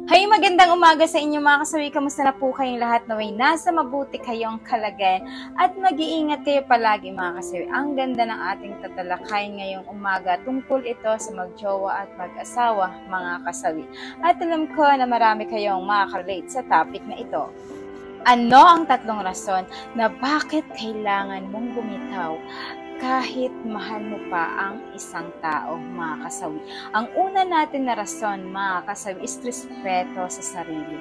Hay, magandang umaga sa inyo mga kasawi. Kamusta na po kayong lahat? Naway nasa mabuti kayong kalagayan at mag-iingat kayo palagi mga kasawi. Ang ganda ng ating tatalakayin ngayong umaga tungkol ito sa magjowa at mag-asawa mga kasawi. At alam ko na marami kayong makakarelate sa topic na ito. Ano ang tatlong rason na bakit kailangan mong bumitaw kahit mahal mo pa ang isang tao, mga kasawi? Ang una natin na rason, mga kasawi, is respeto sa sarili.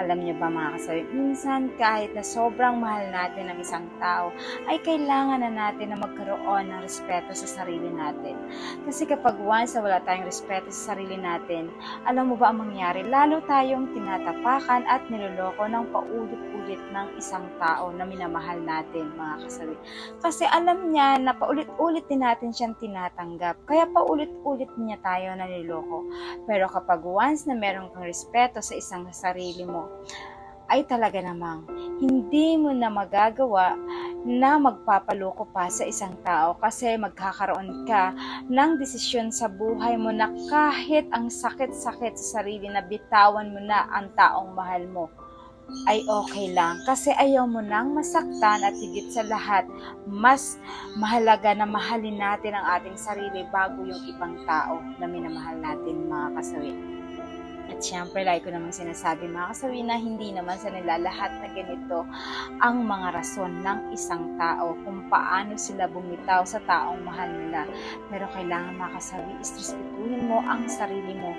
Alam niyo ba, mga kasawi, minsan kahit na sobrang mahal natin ang isang tao, ay kailangan na natin na magkaroon ng respeto sa sarili natin. Kasi kapag once na wala tayong respeto sa sarili natin, alam mo ba ang mangyari? Lalo tayong tinatapakan at niloloko ng paulit-ulit ng isang tao na minamahal natin, mga kasawi. Kasi alam niya na paulit-ulit din natin siyang tinatanggap. Kaya paulit-ulit niya tayo naliloko. Pero kapag once na meron kang respeto sa isang sarili mo, ay talaga namang hindi mo na magagawa na magpapaloko pa sa isang tao kasi magkakaroon ka ng desisyon sa buhay mo na kahit ang sakit-sakit sa sarili na bitawan mo na ang taong mahal mo, ay okay lang kasi ayaw mo nang masaktan at higit sa lahat, mas mahalaga na mahalin natin ang ating sarili bago yung ibang tao na minamahal natin, mga kasawi. At syempre, like ko namang sinasabi, mga kasawi, na hindi naman sa nila lahat na ganito ang mga rason ng isang tao kung paano sila bumitaw sa taong mahal nila. Pero kailangan, mga kasawi, respetuhin mo ang sarili mo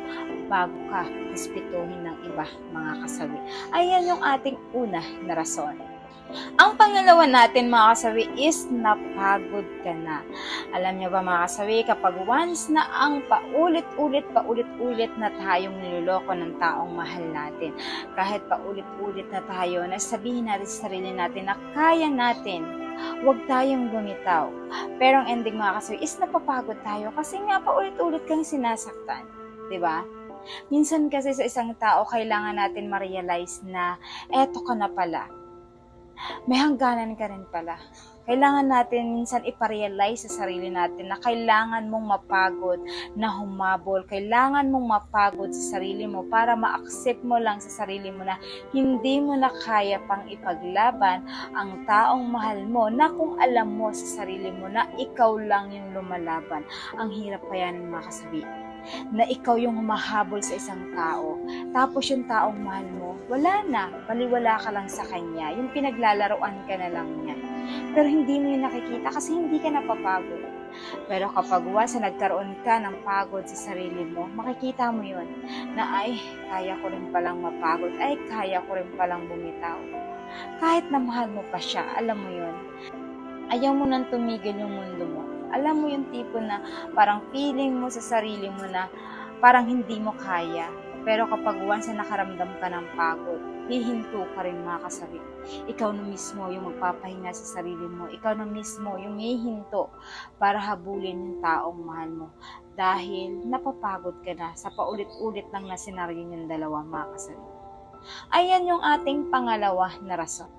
bago ka respetuhin ng iba, mga kasawi. Ayan yung ating una na rason. Ang pangalawa natin, mga kasawi, is napagod ka na. Alam niyo ba, mga kasawi, kapag once na ang paulit-ulit na tayong niloloko ng taong mahal natin, kahit paulit-ulit na tayo na sabihin natin sa sarili natin na kaya natin, huwag tayong bumitaw. Pero ang ending, mga kasawi, is napapagod tayo kasi nga paulit-ulit kang sinasaktan. Diba? Minsan kasi sa isang tao, kailangan natin ma-realize na eto ka na pala. May hangganan ka rin pala. Kailangan natin minsan iparealize sa sarili natin na kailangan mong mapagod na humabol. Kailangan mong mapagod sa sarili mo para ma-accept mo lang sa sarili mo na hindi mo na kaya pang ipaglaban ang taong mahal mo na kung alam mo sa sarili mo na ikaw lang yung lumalaban. Ang hirap pa yan, mga kasabi, na ikaw yung humahabol sa isang tao, tapos yung taong mahal mo, wala na, baliwala ka lang sa kanya, yung pinaglalaroan ka na lang niya. Pero hindi mo yung nakikita kasi hindi ka napapagod. Pero kapag once na nagkaroon ka ng pagod sa sarili mo, makikita mo yun, na ay, kaya ko rin palang mapagod, ay, kaya ko rin palang bumitaw. Kahit na mahal mo pa siya, alam mo yun, ayaw mo nang tumigil yung mundo mo. Alam mo yung tipo na parang feeling mo sa sarili mo na parang hindi mo kaya. Pero kapag once na nakaramdam ka ng pagod, hihinto ka rin, mga kasawi. Ikaw na mismo yung magpapahinga sa sarili mo. Ikaw na mismo yung hihinto para habulin yung taong mahal mo. Dahil napapagod ka na sa paulit-ulit lang na senaryo yung dalawa, mga kasawi. Ayan yung ating pangalawa na rason.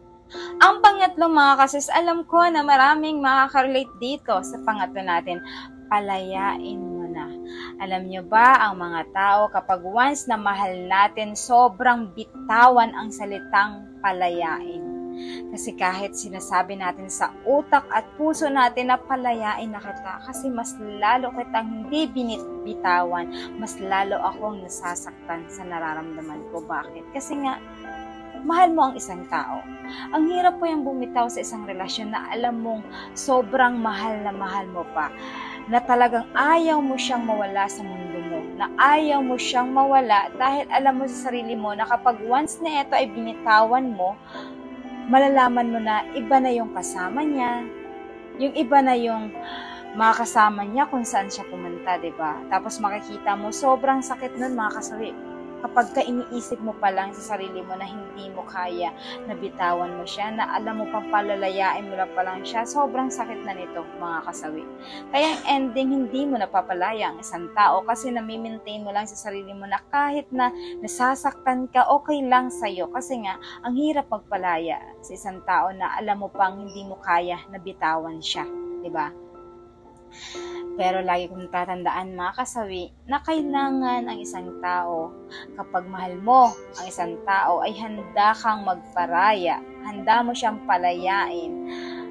Ang pangatlo, mga kasis, alam ko na maraming makaka-relate dito sa pangatlo natin, palayain mo na. Alam nyo ba, ang mga tao kapag once na mahal natin, sobrang bitawan ang salitang palayain. Kasi kahit sinasabi natin sa utak at puso natin na palayain na kita, kasi mas lalo kitang hindi binitbitawan, mas lalo akong nasasaktan sa nararamdaman ko. Bakit? Kasi nga, mahal mo ang isang tao. Ang hirap po yung bumitaw sa isang relasyon na alam mong sobrang mahal na mahal mo pa, na talagang ayaw mo siyang mawala sa mundo mo, na ayaw mo siyang mawala dahil alam mo sa sarili mo na kapag once na ito ay binitawan mo, malalaman mo na iba na yung kasama niya, yung iba na yung makakasama niya kung saan siya pumunta, diba? Tapos makikita mo, sobrang sakit nun, mga kasawi. Kapag ka iniisip mo pa lang sa sarili mo na hindi mo kaya, na bitawan mo siya, na alam mo pang palalayain mo lang pa lang siya, sobrang sakit na nito, mga kasawi. Kaya ang ending, hindi mo napapalaya ang isang tao kasi nami-maintain mo lang sa sarili mo na kahit na nasasaktan ka, okay lang sa'yo. Kasi nga, ang hirap magpalaya sa isang tao na alam mo pang hindi mo kaya na bitawan siya, diba? Pero lagi kong tatandaan mga kasawi na kailangan ang isang tao, kapag mahal mo ang isang tao, ay handa kang magparaya, handa mo siyang palayain.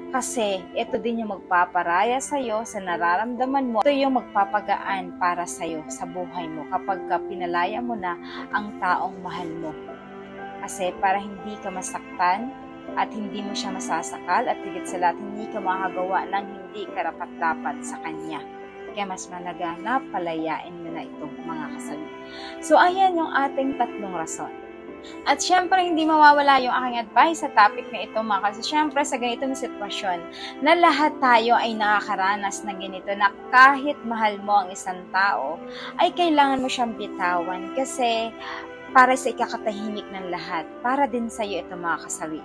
Kasi ito din yung magpaparaya sa'yo sa nararamdaman mo. Ito yung magpapagaan para sa'yo sa buhay mo kapag pinalaya mo na ang taong mahal mo. Kasi para hindi ka masaktan at hindi mo siya masasakal at higit sa lahat hindi ka makagawa ng hindi karapat-dapat sa kanya. Kaya mas malaga na palayain mo na ito mga kasawi. So ayan yung ating 3 rason. At syempre hindi mawawala yung aking advice sa topic na ito mga kasawi. Syempre sa ganitong sitwasyon na lahat tayo ay nakakaranas ng ganito na kahit mahal mo ang isang tao ay kailangan mo siyang bitawan kasi para sa ikakatahimik ng lahat, para din sa iyo ito mga kasawi.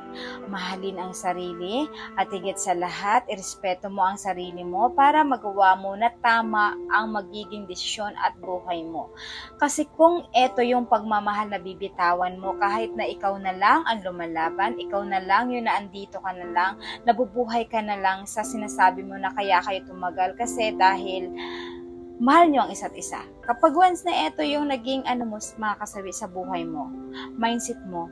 Mahalin ang sarili at higit sa lahat, irespeto mo ang sarili mo para magawa mo na tama ang magiging desisyon at buhay mo. Kasi kung ito yung pagmamahal na bibitawan mo, kahit na ikaw na lang ang lumalaban, ikaw na lang yun na andito ka na lang, nabubuhay ka na lang sa sinasabi mo na kaya kayo tumagal kasi dahil mahal nyo ang isa't isa. Kapag once na ito yung naging mga kasawi sa buhay mo, mindset mo,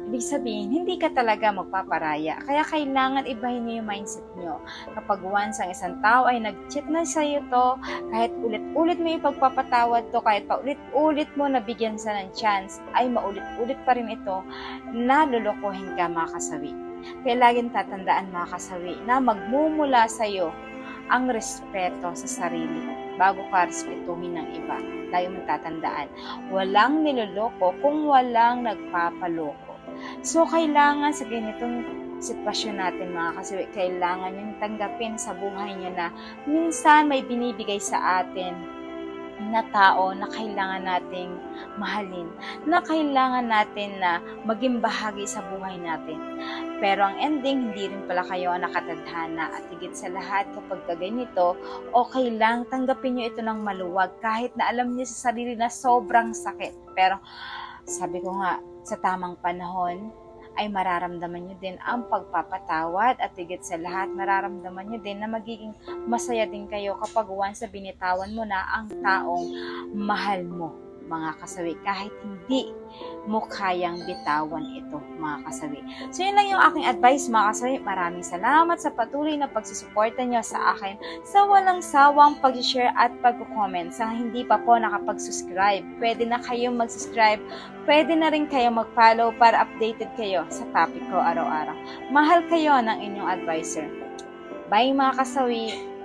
ibig sabihin, hindi ka talaga magpaparaya. Kaya kailangan ibahin nyo yung mindset nyo. Kapag once ang isang tao ay nag-cheat na sa'yo to, kahit ulit-ulit mo ipagpapatawad to, kahit paulit-ulit mo nabigyan sa ng chance, ay maulit-ulit pa rin ito na lulukuhin ka mga kasawi. Kaya laging tatandaan mga kasawi na magmumula sa'yo ang respeto sa sarili bago ka respetuhin ng iba. Lagi mong tatandaan, walang niloloko kung walang nagpapaloko. So, kailangan sa ganitong sitwasyon natin mga kasawi, kailangan yung tanggapin sa buhay niya na minsan may binibigay sa atin na tao na kailangan nating mahalin, na kailangan natin na maging bahagi sa buhay natin. Pero ang ending, hindi rin pala kayo nakatadhana at higit sa lahat kapag ganito, okay lang, tanggapin nyo ito ng maluwag kahit na alam nyo sa sarili na sobrang sakit. Pero sabi ko nga, sa tamang panahon, ay mararamdaman nyo din ang pagpapatawad at higit sa lahat, mararamdaman nyo din na magiging masaya din kayo kapag once na binitawan mo na ang taong mahal mo, mga kasawi, kahit hindi mo kayang bitawan ito, mga kasawi. So, yun lang yung aking advice, mga kasawi. Maraming salamat sa patuloy na pagsusuporta nyo sa akin sa walang sawang pag-share at pag-comment. Sa hindi pa po nakapag-subscribe, pwede na kayong mag-subscribe, pwede na rin kayong mag-follow para updated kayo sa topic ko araw-araw. Mahal kayo ng inyong advisor. Bye mga kasawi!